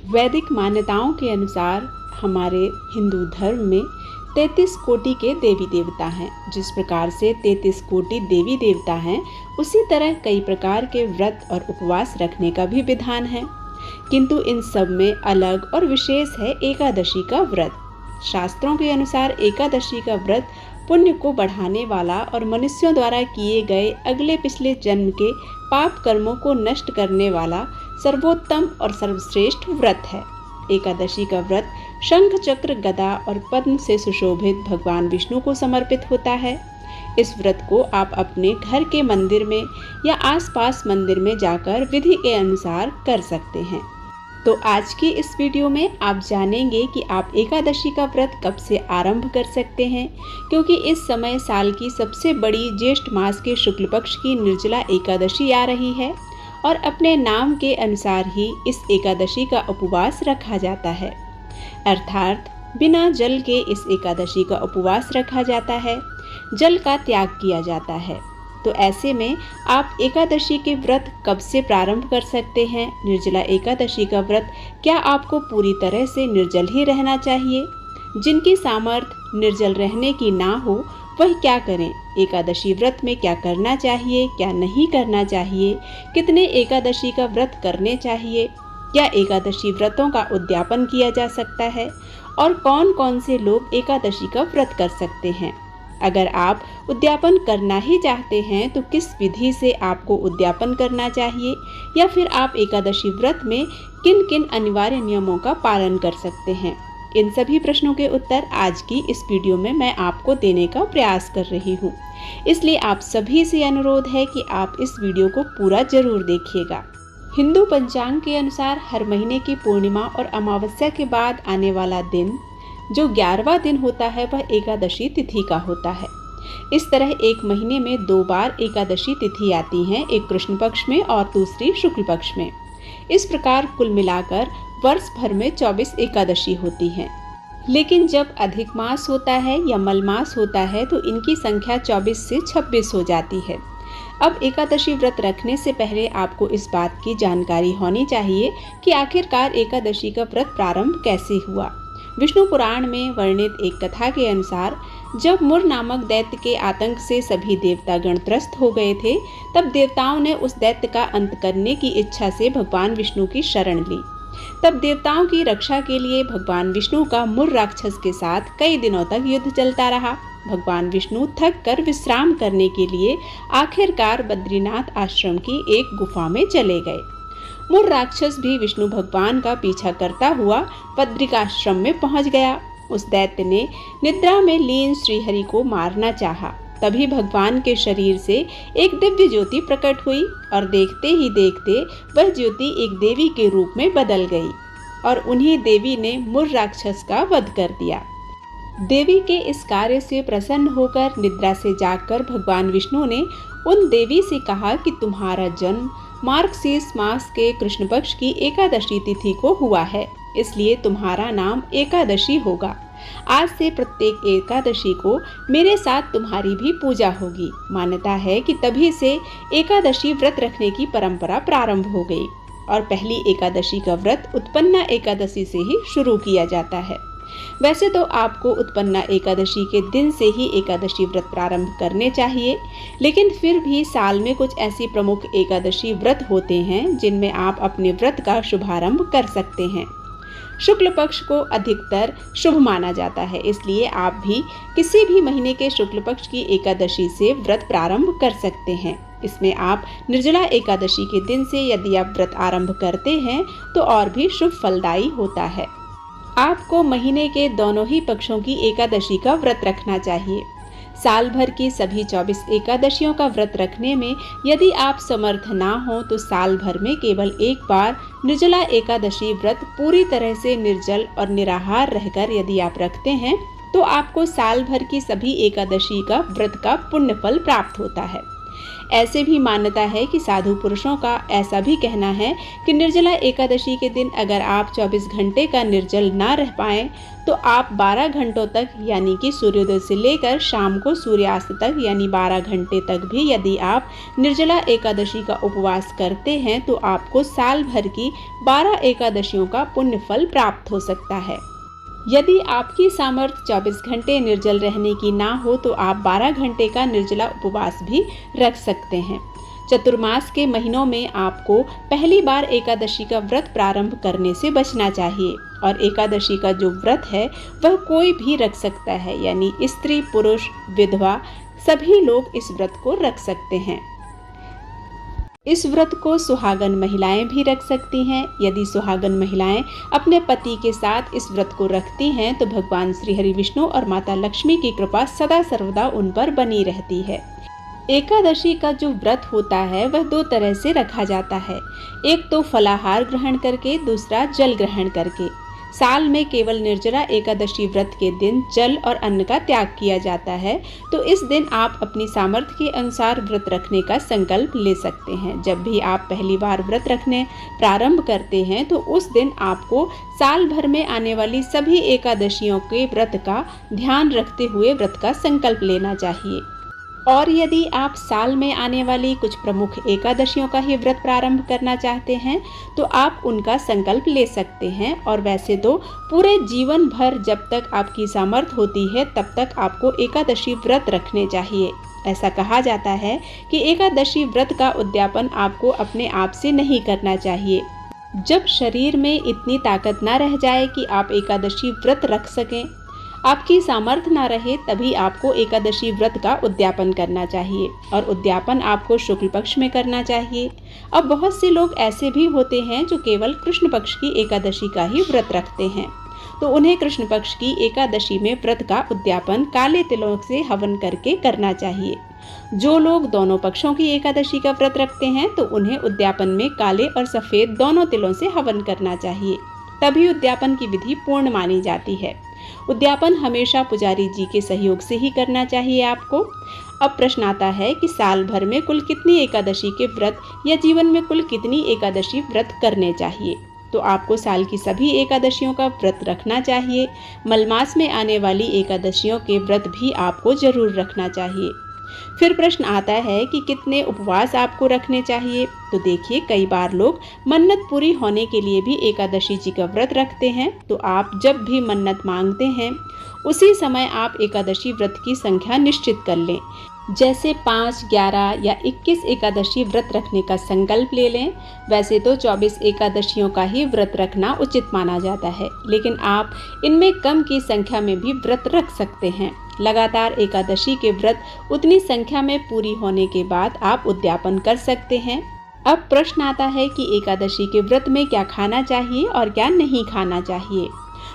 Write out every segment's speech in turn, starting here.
वैदिक मान्यताओं के अनुसार हमारे हिंदू धर्म में 33 कोटि के देवी देवता हैं। जिस प्रकार से 33 कोटि देवी देवता हैं, उसी तरह कई प्रकार के व्रत और उपवास रखने का भी विधान है। किंतु इन सब में अलग और विशेष है एकादशी का व्रत। शास्त्रों के अनुसार एकादशी का व्रत पुण्य को बढ़ाने वाला और मनुष्यों द्वारा किए गए अगले पिछले जन्म के पाप कर्मों को नष्ट करने वाला सर्वोत्तम और सर्वश्रेष्ठ व्रत है। एकादशी का व्रत शंख चक्र गदा और पद्म से सुशोभित भगवान विष्णु को समर्पित होता है। इस व्रत को आप अपने घर के मंदिर में या आसपास मंदिर में जाकर विधि के अनुसार कर सकते हैं। तो आज की इस वीडियो में आप जानेंगे कि आप एकादशी का व्रत कब से आरंभ कर सकते हैं, क्योंकि इस समय साल की सबसे बड़ी ज्येष्ठ मास के शुक्ल पक्ष की निर्जला एकादशी आ रही है और अपने नाम के अनुसार ही इस एकादशी का उपवास रखा जाता है। अर्थात बिना जल के इस एकादशी का उपवास रखा जाता है, जल का त्याग किया जाता है। तो ऐसे में आप एकादशी के व्रत कब से प्रारंभ कर सकते हैं? निर्जला एकादशी का व्रत क्या आपको पूरी तरह से निर्जल ही रहना चाहिए? जिनकी सामर्थ्य निर्जल रहने की ना हो वह क्या करें? एकादशी व्रत में क्या करना चाहिए, क्या नहीं करना चाहिए? कितने एकादशी का व्रत करने चाहिए? क्या एकादशी व्रतों का उद्यापन किया जा सकता है? और कौन कौन से लोग एकादशी का व्रत कर सकते हैं? अगर आप उद्यापन करना ही चाहते हैं तो किस विधि से आपको उद्यापन करना चाहिए, या फिर आप एकादशी व्रत में किन किन अनिवार्य नियमों का पालन कर सकते हैं? इन सभी प्रश्नों के उत्तर आज की इस वीडियो में मैं आपको देने का प्रयास कर रही हूँ। इसलिए आप सभी से अनुरोध है कि आप इस वीडियो को पूरा जरूर देखिएगा। हिंदू पंचांग के अनुसार हर महीने की पूर्णिमा और अमावस्या के बाद आने वाला दिन जो 11वां दिन होता है वह एकादशी तिथि का होता है। इस तरह एक महीने में 2 बार एकादशी तिथि आती हैं, एक कृष्ण पक्ष में और दूसरी शुक्ल पक्ष में। इस प्रकार कुल मिलाकर वर्ष भर में 24 एकादशी होती हैं। लेकिन जब अधिक मास होता है या मलमास होता है तो इनकी संख्या 24 से 26 हो जाती है। अब एकादशी व्रत रखने से पहले आपको इस बात की जानकारी होनी चाहिए कि आखिरकार एकादशी का व्रत प्रारंभ कैसे हुआ। विष्णु पुराण में वर्णित एक कथा के अनुसार जब मुर नामक दैत्य के आतंक से सभी देवता गण त्रस्त हो गए थे, तब देवताओं ने उस दैत्य का अंत करने की इच्छा से भगवान विष्णु की शरण ली। तब देवताओं की रक्षा के लिए भगवान विष्णु का मुर राक्षस के साथ कई दिनों तक युद्ध चलता रहा। भगवान विष्णु थक कर विश्राम करने के लिए आखिरकार बद्रीनाथ आश्रम की एक गुफा में चले गए। मुर राक्षस भी विष्णु भगवान का पीछा करता हुआ बद्रिकाश्रम में पहुंच गया। उस दैत्य ने निद्रा में लीन श्रीहरि को मारना चाहा। तभी भगवान के शरीर से एक दिव्य ज्योति प्रकट हुई और देखते ही देखते वह ज्योति एक देवी के रूप में बदल गई और उन्हीं देवी ने मुर राक्षस का वध कर दिया। देवी के इस कार्य से प्रसन्न होकर निद्रा से जागकर भगवान विष्णु ने उन देवी से कहा कि तुम्हारा जन्म मार्गशीर्ष मास के कृष्ण पक्ष की एकादशी तिथि को हुआ है, इसलिए तुम्हारा नाम एकादशी होगा। आज से प्रत्येक एकादशी को मेरे साथ तुम्हारी भी पूजा होगी। मान्यता है कि तभी से एकादशी व्रत रखने की परंपरा प्रारंभ हो गई और पहली एकादशी का व्रत उत्पन्ना एकादशी से ही शुरू किया जाता है। वैसे तो आपको उत्पन्ना एकादशी के दिन से ही एकादशी व्रत प्रारंभ करने चाहिए, लेकिन फिर भी साल में कुछ ऐसी प्रमुख एकादशी व्रत होते हैं जिनमें आप अपने व्रत का शुभारंभ कर सकते हैं। शुक्ल पक्ष को अधिकतर शुभ माना जाता है, इसलिए आप भी किसी भी महीने के शुक्ल पक्ष की एकादशी से व्रत प्रारंभ कर सकते हैं। इसमें आप निर्जला एकादशी के दिन से यदि आप व्रत आरंभ करते हैं तो और भी शुभ फलदायी होता है। आपको महीने के दोनों ही पक्षों की एकादशी का व्रत रखना चाहिए। साल भर की सभी 24 एकादशियों का व्रत रखने में यदि आप समर्थ ना हो तो साल भर में केवल एक बार निर्जला एकादशी व्रत पूरी तरह से निर्जल और निराहार रहकर यदि आप रखते हैं तो आपको साल भर की सभी एकादशी का व्रत का पुण्य फल प्राप्त होता है। ऐसे भी मान्यता है कि साधु पुरुषों का ऐसा भी कहना है कि निर्जला एकादशी के दिन अगर आप 24 घंटे का निर्जल ना रह पाएं तो आप 12 घंटों तक यानी कि सूर्योदय से लेकर शाम को सूर्यास्त तक यानी 12 घंटे तक भी यदि आप निर्जला एकादशी का उपवास करते हैं तो आपको साल भर की 12 एकादशियों का पुण्य फल प्राप्त हो सकता है। यदि आपकी सामर्थ्य 24 घंटे निर्जल रहने की ना हो तो आप 12 घंटे का निर्जला उपवास भी रख सकते हैं। चतुर्मास के महीनों में आपको पहली बार एकादशी का व्रत प्रारंभ करने से बचना चाहिए और एकादशी का जो व्रत है वह कोई भी रख सकता है, यानी स्त्री पुरुष विधवा सभी लोग इस व्रत को रख सकते हैं। इस व्रत को सुहागन महिलाएं भी रख सकती हैं। यदि सुहागन महिलाएं अपने पति के साथ इस व्रत को रखती हैं तो भगवान श्री हरि विष्णु और माता लक्ष्मी की कृपा सदा सर्वदा उन पर बनी रहती है। एकादशी का जो व्रत होता है वह दो तरह से रखा जाता है, एक तो फलाहार ग्रहण करके, दूसरा जल ग्रहण करके। साल में केवल निर्जला एकादशी व्रत के दिन जल और अन्न का त्याग किया जाता है, तो इस दिन आप अपनी सामर्थ्य के अनुसार व्रत रखने का संकल्प ले सकते हैं। जब भी आप पहली बार व्रत रखने प्रारंभ करते हैं तो उस दिन आपको साल भर में आने वाली सभी एकादशियों के व्रत का ध्यान रखते हुए व्रत का संकल्प लेना चाहिए। और यदि आप साल में आने वाली कुछ प्रमुख एकादशियों का ही व्रत प्रारंभ करना चाहते हैं तो आप उनका संकल्प ले सकते हैं। और वैसे तो पूरे जीवन भर जब तक आपकी सामर्थ्य होती है तब तक आपको एकादशी व्रत रखने चाहिए। ऐसा कहा जाता है कि एकादशी व्रत का उद्यापन आपको अपने आप से नहीं करना चाहिए। जब शरीर में इतनी ताकत ना रह जाए कि आप एकादशी व्रत रख सकें, आपकी सामर्थ्य ना रहे, तभी आपको एकादशी व्रत का उद्यापन करना चाहिए और उद्यापन आपको शुक्ल पक्ष में करना चाहिए। अब बहुत से लोग ऐसे भी होते हैं जो केवल कृष्ण पक्ष की एकादशी का ही व्रत रखते हैं, तो उन्हें कृष्ण पक्ष की एकादशी में व्रत का उद्यापन काले तिलों से हवन करके करना चाहिए। जो लोग दोनों पक्षों की एकादशी का व्रत रखते हैं तो उन्हें उद्यापन में काले और सफेद दोनों तिलों से हवन करना चाहिए, तभी उद्यापन की विधि पूर्ण मानी जाती है। उद्यापन हमेशा पुजारी जी के सहयोग से ही करना चाहिए आपको। अब प्रश्न आता है कि साल भर में कुल कितनी एकादशी के व्रत या जीवन में कुल कितनी एकादशी व्रत करने चाहिए। तो आपको साल की सभी एकादशियों का व्रत रखना चाहिए। मलमास में आने वाली एकादशियों के व्रत भी आपको जरूर रखना चाहिए। फिर प्रश्न आता है कि कितने उपवास आपको रखने चाहिए। तो देखिए, कई बार लोग मन्नत पूरी होने के लिए भी एकादशी जी का व्रत रखते हैं। तो आप जब भी मन्नत मांगते हैं उसी समय आप एकादशी व्रत की संख्या निश्चित कर लें। जैसे 5, 11 या 21 एकादशी व्रत रखने का संकल्प ले लें। वैसे तो 24 एकादशियों का ही व्रत रखना उचित माना जाता है, लेकिन आप इनमें कम की संख्या में भी व्रत रख सकते हैं। लगातार एकादशी के व्रत उतनी संख्या में पूरी होने के बाद आप उद्यापन कर सकते हैं। अब प्रश्न आता है कि एकादशी के व्रत में क्या खाना चाहिए और क्या नहीं खाना चाहिए।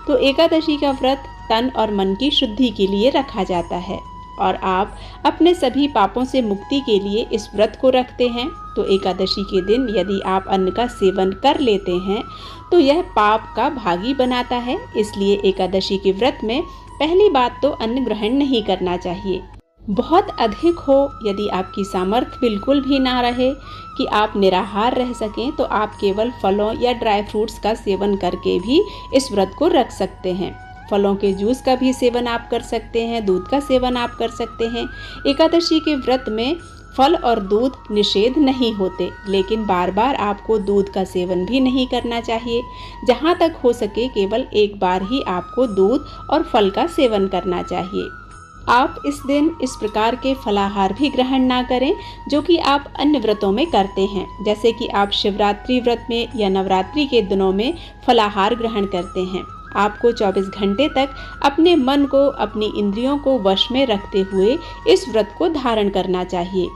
तो एकादशी का व्रत तन और मन की शुद्धि के लिए रखा जाता है और आप अपने सभी पापों से मुक्ति के लिए इस व्रत को रखते हैं। तो एकादशी के दिन यदि आप अन्न का सेवन कर लेते हैं तो यह पाप का भागी बनाता है, इसलिए एकादशी के व्रत में पहली बात तो अन्न ग्रहण नहीं करना चाहिए। बहुत अधिक हो, यदि आपकी सामर्थ्य बिल्कुल भी ना रहे कि आप निराहार रह सकें, तो आप केवल फलों या ड्राई फ्रूट्स का सेवन करके भी इस व्रत को रख सकते हैं। फलों के जूस का भी सेवन आप कर सकते हैं, दूध का सेवन आप कर सकते हैं। एकादशी के व्रत में फल और दूध निषेध नहीं होते, लेकिन बार बार आपको दूध का सेवन भी नहीं करना चाहिए। जहाँ तक हो सके केवल एक बार ही आपको दूध और फल का सेवन करना चाहिए। आप इस दिन इस प्रकार के फलाहार भी ग्रहण ना करें जो कि आप अन्य व्रतों में करते हैं, जैसे कि आप शिवरात्रि व्रत में या नवरात्रि के दिनों में फलाहार ग्रहण करते हैं। आपको 24 घंटे तक अपने मन को, अपनी इंद्रियों को वश में रखते हुए इस व्रत को धारण करना चाहिए,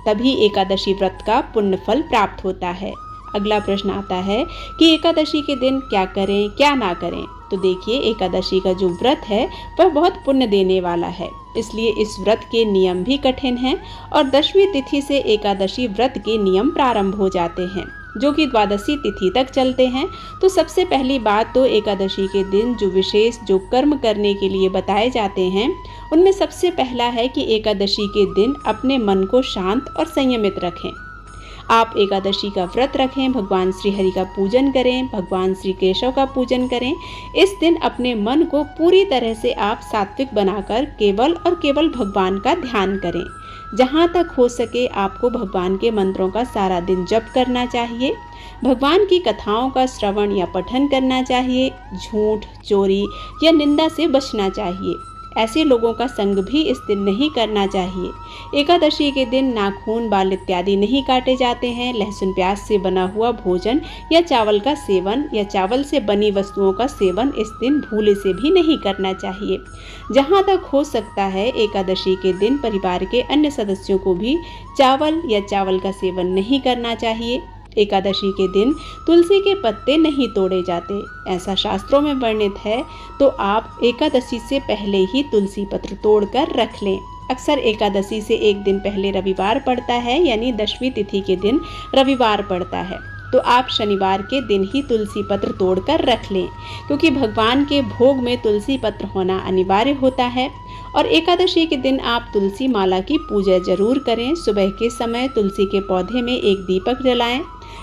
तभी एकादशी व्रत का पुण्य फल प्राप्त होता है। अगला प्रश्न आता है कि एकादशी के दिन क्या करें क्या ना करें। तो देखिए, एकादशी का जो व्रत है वह बहुत पुण्य देने वाला है, इसलिए इस व्रत के नियम भी कठिन हैं और 10वीं तिथि से एकादशी व्रत के नियम प्रारंभ हो जाते हैं। जो कि द्वादशी तिथि तक चलते हैं। तो सबसे पहली बात तो एकादशी के दिन जो कर्म करने के लिए बताए जाते हैं, उनमें सबसे पहला है कि एकादशी के दिन अपने मन को शांत और संयमित रखें। आप एकादशी का व्रत रखें, भगवान श्री हरि का पूजन करें, भगवान श्री केशव का पूजन करें। इस दिन अपने मन को पूरी तरह से आप सात्विक बनाकर केवल और केवल भगवान का ध्यान करें। जहाँ तक हो सके आपको भगवान के मंत्रों का सारा दिन जप करना चाहिए। भगवान की कथाओं का श्रवण या पठन करना चाहिए। झूठ, चोरी या निंदा से बचना चाहिए। ऐसे लोगों का संग भी इस दिन नहीं करना चाहिए। एकादशी के दिन नाखून, बाल इत्यादि नहीं काटे जाते हैं। लहसुन प्याज से बना हुआ भोजन या चावल का सेवन या चावल से बनी वस्तुओं का सेवन इस दिन भूले से भी नहीं करना चाहिए। जहाँ तक हो सकता है एकादशी के दिन परिवार के अन्य सदस्यों को भी चावल या चावल का सेवन नहीं करना चाहिए। एकादशी के दिन तुलसी के पत्ते नहीं तोड़े जाते, ऐसा शास्त्रों में वर्णित है। तो आप एकादशी से पहले ही तुलसी पत्र तोड़कर रख लें। अक्सर एकादशी से एक दिन पहले रविवार पड़ता है, यानी दशमी तिथि के दिन रविवार पड़ता है। तो आप शनिवार के दिन ही तुलसी पत्र तोड़कर रख लें, क्योंकि भगवान के भोग में तुलसी पत्र होना अनिवार्य होता है। और एकादशी के दिन आप तुलसी माला की पूजा जरूर करें। सुबह के समय तुलसी के पौधे में एक दीपक जलाएं।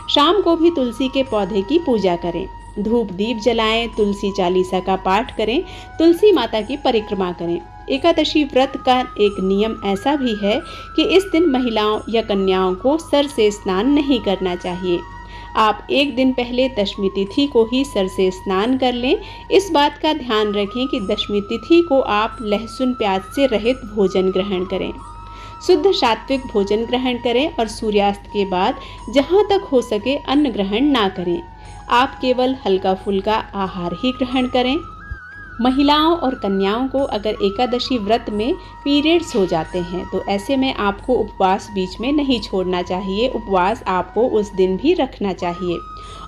शाम को भी तुलसी के पौधे की पूजा करें। धूप दीप जलाएं, तुलसी चालीसा का पाठ करें, तुलसी माता की परिक्रमा करें। एकादशी व्रत का एक नियम ऐसा भी है कि इस दिन महिलाओं या कन्याओं को सर से स्नान नहीं करना चाहिए। आप एक दिन पहले दशमी तिथि को ही सर से स्नान कर लें। इस बात का ध्यान रखें कि दशमी तिथि को आप लहसुन प्याज से रहित भोजन ग्रहण करें, शुद्ध सात्विक भोजन ग्रहण करें और सूर्यास्त के बाद जहाँ तक हो सके अन्न ग्रहण ना करें। आप केवल हल्का फुल्का आहार ही ग्रहण करें। महिलाओं और कन्याओं को अगर एकादशी व्रत में पीरियड्स हो जाते हैं तो ऐसे में आपको उपवास बीच में नहीं छोड़ना चाहिए। उपवास आपको उस दिन भी रखना चाहिए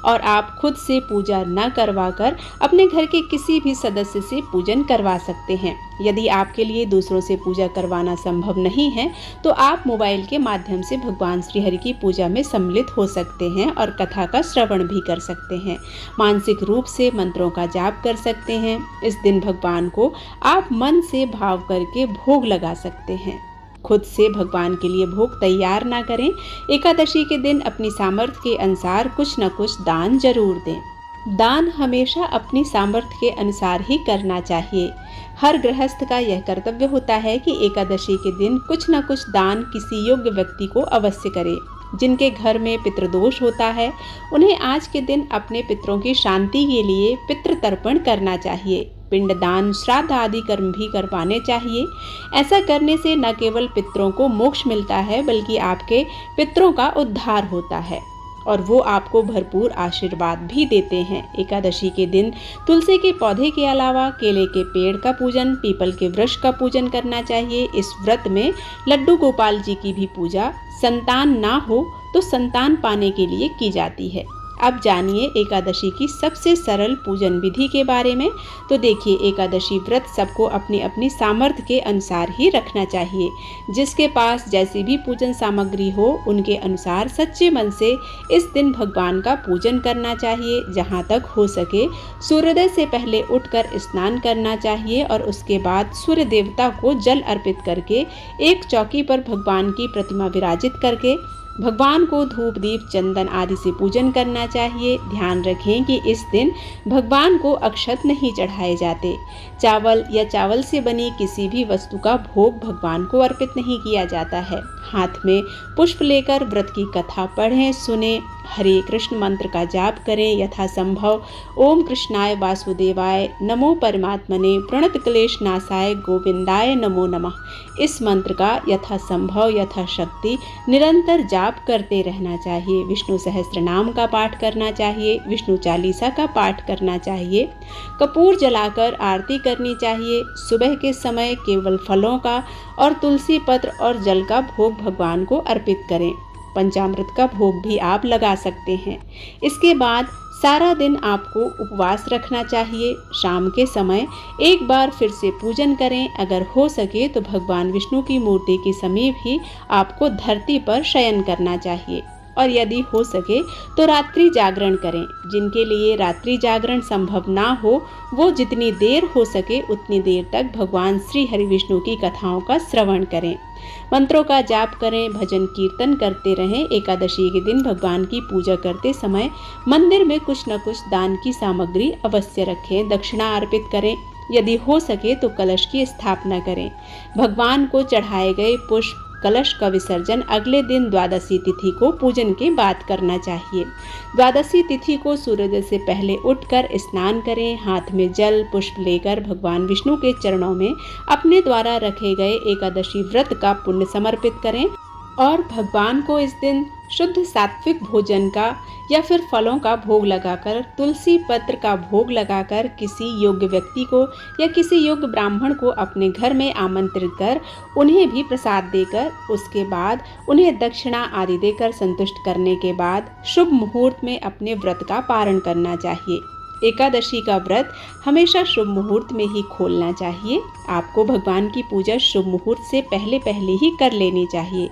और आप खुद से पूजा न करवाकर अपने घर के किसी भी सदस्य से पूजन करवा सकते हैं। यदि आपके लिए दूसरों से पूजा करवाना संभव नहीं है तो आप मोबाइल के माध्यम से भगवान श्री हरि की पूजा में सम्मिलित हो सकते हैं और कथा का श्रवण भी कर सकते हैं। मानसिक रूप से मंत्रों का जाप कर सकते हैं। इस दिन भगवान को आप मन से भाव करके भोग लगा सकते हैं। खुद से भगवान के लिए भोग तैयार ना करें। एकादशी के दिन अपनी सामर्थ्य के अनुसार कुछ न कुछ दान जरूर दें। दान हमेशा अपनी सामर्थ्य के अनुसार ही करना चाहिए। हर गृहस्थ का यह कर्तव्य होता है कि एकादशी के दिन कुछ न कुछ दान किसी योग्य व्यक्ति को अवश्य करे। जिनके घर में पितृदोष होता है उन्हें आज के दिन अपने पितरों की शांति के लिए पितृ तर्पण करना चाहिए। पिंडदान, श्राद्ध आदि कर्म भी करवाने चाहिए। ऐसा करने से न केवल पितरों को मोक्ष मिलता है बल्कि आपके पितरों का उद्धार होता है और वो आपको भरपूर आशीर्वाद भी देते हैं। एकादशी के दिन तुलसी के पौधे के अलावा केले के पेड़ का पूजन, पीपल के वृक्ष का पूजन करना चाहिए। इस व्रत में लड्डू गोपाल जी की भी पूजा संतान ना हो तो संतान पाने के लिए की जाती है। अब जानिए एकादशी की सबसे सरल पूजन विधि के बारे में। तो देखिए, एकादशी व्रत सबको अपनी अपनी सामर्थ्य के अनुसार ही रखना चाहिए। जिसके पास जैसी भी पूजन सामग्री हो उनके अनुसार सच्चे मन से इस दिन भगवान का पूजन करना चाहिए। जहाँ तक हो सके सूर्योदय से पहले उठकर स्नान करना चाहिए और उसके बाद सूर्य देवता को जल अर्पित करके एक चौकी पर भगवान की प्रतिमा विराजित करके भगवान को धूप दीप चंदन आदि से पूजन करना चाहिए। ध्यान रखें कि इस दिन भगवान को अक्षत नहीं चढ़ाए जाते। चावल या चावल से बनी किसी भी वस्तु का भोग भगवान को अर्पित नहीं किया जाता है। हाथ में पुष्प लेकर व्रत की कथा पढ़ें, सुने, हरे कृष्ण मंत्र का जाप करें यथासंभव। ओम कृष्णाय वासुदेवाय नमो परमात्मने प्रणत क्लेश नाशाय गोविंदाय नमो नमः। इस मंत्र का यथासंभव यथाशक्ति निरंतर जाप करते रहना चाहिए। विष्णु सहस्त्र नाम का पाठ करना चाहिए, विष्णु चालीसा का पाठ करना चाहिए, कपूर जलाकर आरती करनी चाहिए। सुबह के समय केवल फलों का और तुलसी पत्र और जल का भोग भगवान को अर्पित करें। पंचामृत का भोग भी आप लगा सकते हैं। इसके बाद सारा दिन आपको उपवास रखना चाहिए। शाम के समय एक बार फिर से पूजन करें। अगर हो सके तो भगवान विष्णु की मूर्ति के समीप ही आपको धरती पर शयन करना चाहिए। और यदि हो सके तो रात्रि जागरण करें। जिनके लिए रात्रि जागरण संभव ना हो वो जितनी देर हो सके उतनी देर तक भगवान श्री हरि विष्णु की कथाओं का श्रवण करें, मंत्रों का जाप करें, भजन कीर्तन करते रहें। एकादशी के दिन भगवान की पूजा करते समय मंदिर में कुछ न कुछ दान की सामग्री अवश्य रखें, दक्षिणा अर्पित करें। यदि हो सके तो कलश की स्थापना करें। भगवान को चढ़ाए गए पुष्प कलश का विसर्जन अगले दिन द्वादशी तिथि को पूजन के बाद करना चाहिए। द्वादशी तिथि को सूर्योदय से पहले उठकर स्नान करें, हाथ में जल पुष्प लेकर भगवान विष्णु के चरणों में अपने द्वारा रखे गए एकादशी व्रत का पुण्य समर्पित करें और भगवान को इस दिन शुद्ध सात्विक भोजन का या फिर फलों का भोग लगाकर, तुलसी पत्र का भोग लगाकर किसी योग्य व्यक्ति को या किसी योग्य ब्राह्मण को अपने घर में आमंत्रित कर उन्हें भी प्रसाद देकर, उसके बाद उन्हें दक्षिणा आदि देकर संतुष्ट करने के बाद शुभ मुहूर्त में अपने व्रत का पारण करना चाहिए। एकादशी का व्रत हमेशा शुभ मुहूर्त में ही खोलना चाहिए। आपको भगवान की पूजा शुभ मुहूर्त से पहले ही कर लेनी चाहिए,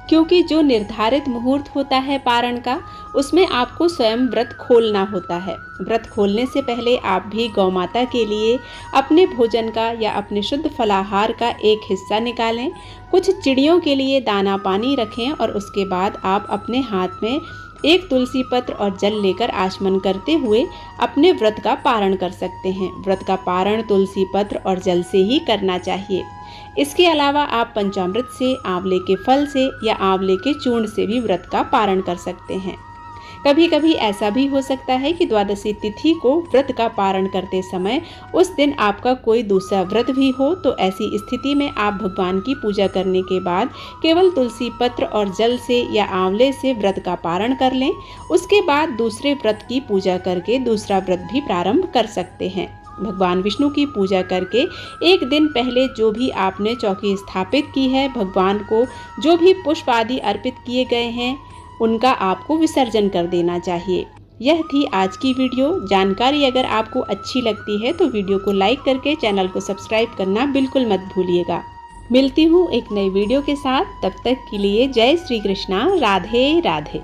क्योंकि जो निर्धारित मुहूर्त होता है पारण का, उसमें आपको स्वयं व्रत खोलना होता है। व्रत खोलने से पहले आप भी गौ माता के लिए अपने भोजन का या अपने शुद्ध फलाहार का एक हिस्सा निकालें, कुछ चिड़ियों के लिए दाना पानी रखें और उसके बाद आप अपने हाथ में एक तुलसी पत्र और जल लेकर आचमन करते हुए अपने व्रत का पारण कर सकते हैं। व्रत का पारण तुलसी पत्र और जल से ही करना चाहिए। इसके अलावा आप पंचामृत से, आंवले के फल से या आंवले के चूर्ण से भी व्रत का पारण कर सकते हैं। कभी कभी ऐसा भी हो सकता है कि द्वादशी तिथि को व्रत का पारण करते समय उस दिन आपका कोई दूसरा व्रत भी हो, तो ऐसी स्थिति में आप भगवान की पूजा करने के बाद केवल तुलसी पत्र और जल से या आंवले से व्रत का पारण कर लें। उसके बाद दूसरे व्रत की पूजा करके दूसरा व्रत भी प्रारंभ कर सकते हैं। भगवान विष्णु की पूजा करके एक दिन पहले जो भी आपने चौकी स्थापित की है, भगवान को जो भी पुष्प आदि अर्पित किए गए हैं, उनका आपको विसर्जन कर देना चाहिए। यह थी आज की वीडियो। जानकारी अगर आपको अच्छी लगती है तो वीडियो को लाइक करके चैनल को सब्सक्राइब करना बिल्कुल मत भूलिएगा। मिलती हूँ एक नई वीडियो के साथ, तब तक के लिए जय श्री कृष्णा, राधे राधे।